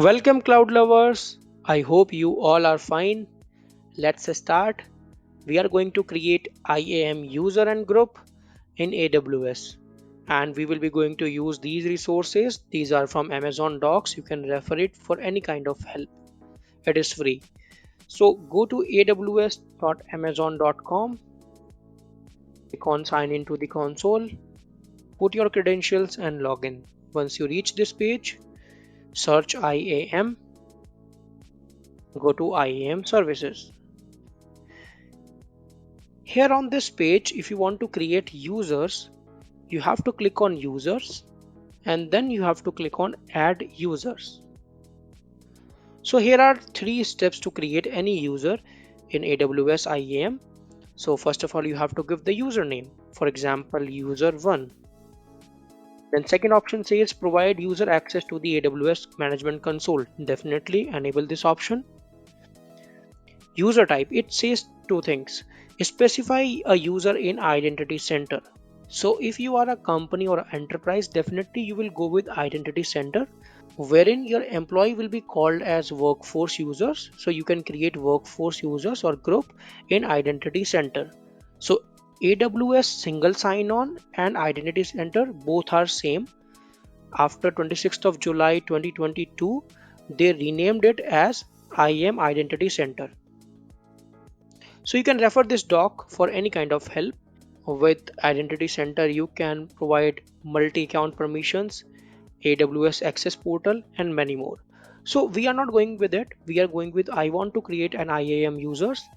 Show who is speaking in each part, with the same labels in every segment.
Speaker 1: Welcome cloud lovers. I hope you all are fine. Let's start. We are going to create IAM user and group in AWS, and we will be going to use these resources. These are from Amazon Docs. You can refer it for any kind of help. It is free. So go to aws.amazon.com, click on sign into the console, put your credentials and log in. Once you reach this page, search IAM, go to IAM services. Here on this page, if you want to create users, you have to click on users and then you have to click on add users. So here are three steps to create any user in AWS IAM. So first of all, you have to give the username, for example, user1. Then second option says provide user access to the AWS management console. Definitely enable this option. User type, it says two things. Specify a user in identity center. So if you are a company or enterprise, definitely you will go with identity center, wherein your employee will be called as workforce users. So you can create workforce users or group in identity center. So AWS single sign-on and identity center both are same. After 26th of July 2022, they renamed it as IAM Identity Center. So you can refer this doc for any kind of help. With Identity Center, you can provide multi-account permissions, AWS Access Portal, and many more. So we are not going with it. We are going with I want to create an IAM users,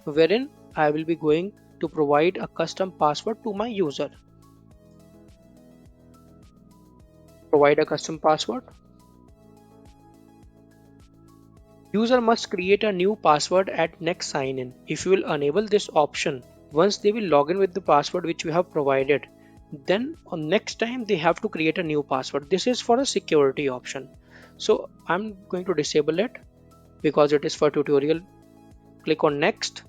Speaker 1: wherein I will be going to provide a custom password to my user. Provide a custom password. User must create a new password at next sign in. If you will enable this option, once they will log in with the password which you have provided, then on next time they have to create a new password. This is for a security option. So I'm going to disable it because it is for tutorial. Click on next.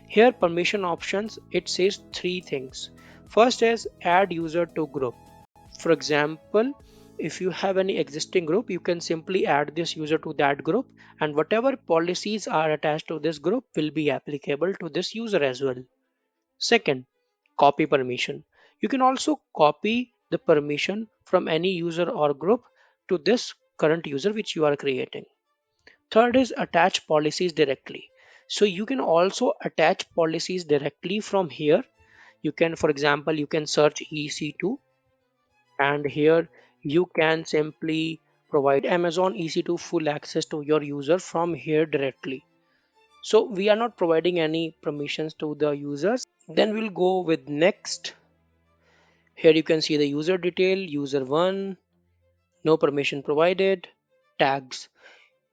Speaker 1: Here permission options, it says three things. First is add user to group. For example, if you have any existing group, you can simply add this user to that group, and whatever policies are attached to this group will be applicable to this user as well. Second, copy permission. You can also copy the permission from any user or group to this current user which you are creating. Third is attach policies directly. So you can also attach policies directly from here. You can, for example, you can search EC2, and here you can simply provide Amazon EC2 full access to your user from here directly. So we are not providing any permissions to the users. Then we'll go with next. Here you can see the user detail, user1, no permission provided, tags.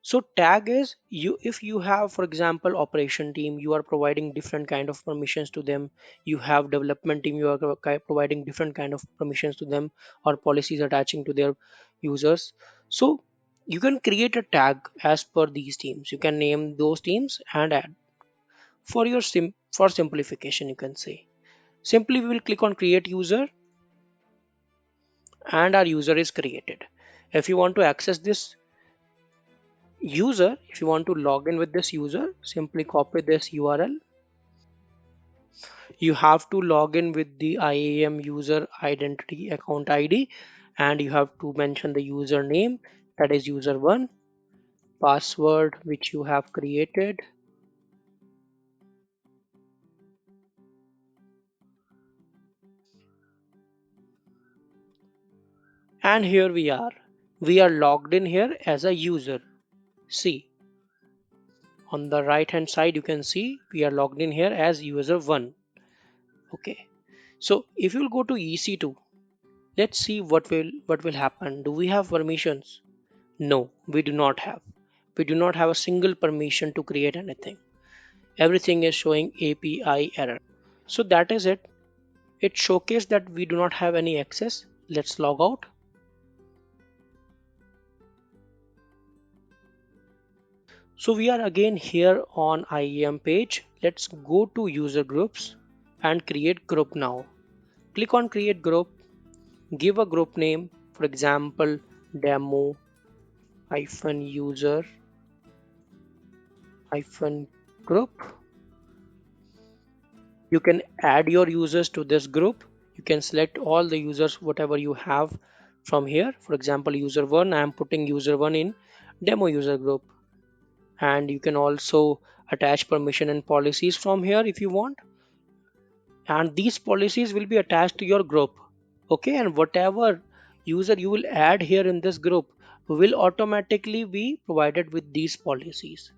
Speaker 1: So tag is you, if you have, for example, operation team, you are providing different kind of permissions to them. You have development team, you are providing different kind of permissions to them, or policies attaching to their users. So you can create a tag as per these teams. You can name those teams and add. For your for simplification, you can say simply we will click on create user, and our user is created. If you want to access this user, if you want to log in with this user, simply copy this URL. You have to log in with the IAM user identity account ID, and you have to mention the username, that is user1, password which you have created, and here we are. We are logged in here as a user. See, on the right hand side you can see we are logged in here as user1. Okay, so if you'll go to EC2, let's see what will happen. Do we have permissions? No, we do not have. We do not have a single permission to create anything. Everything is showing API error. So that is it. It showcased that we do not have any access. Let's log out. So we are again here on IAM page. Let's go to user groups and create group now. Click on create group, give a group name, for example, demo, hyphen user hyphen group. You can add your users to this group. You can select all the users whatever you have from here. For example, user 1, I am putting user 1 in demo user group. And you can also attach permission and policies from here if you want, and these policies will be attached to your group. Okay, and whatever user you will add here in this group will automatically be provided with these policies.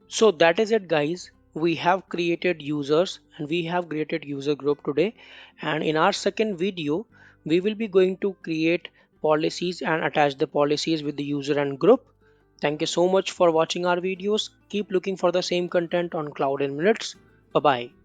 Speaker 1: So that is it, guys. We have created users and we have created user group today, and in our second video we will be going to create policies and attach the policies with the user and group. Thank you so much for watching our videos. Keep looking for the same content on Cloud in Minutes. Bye bye.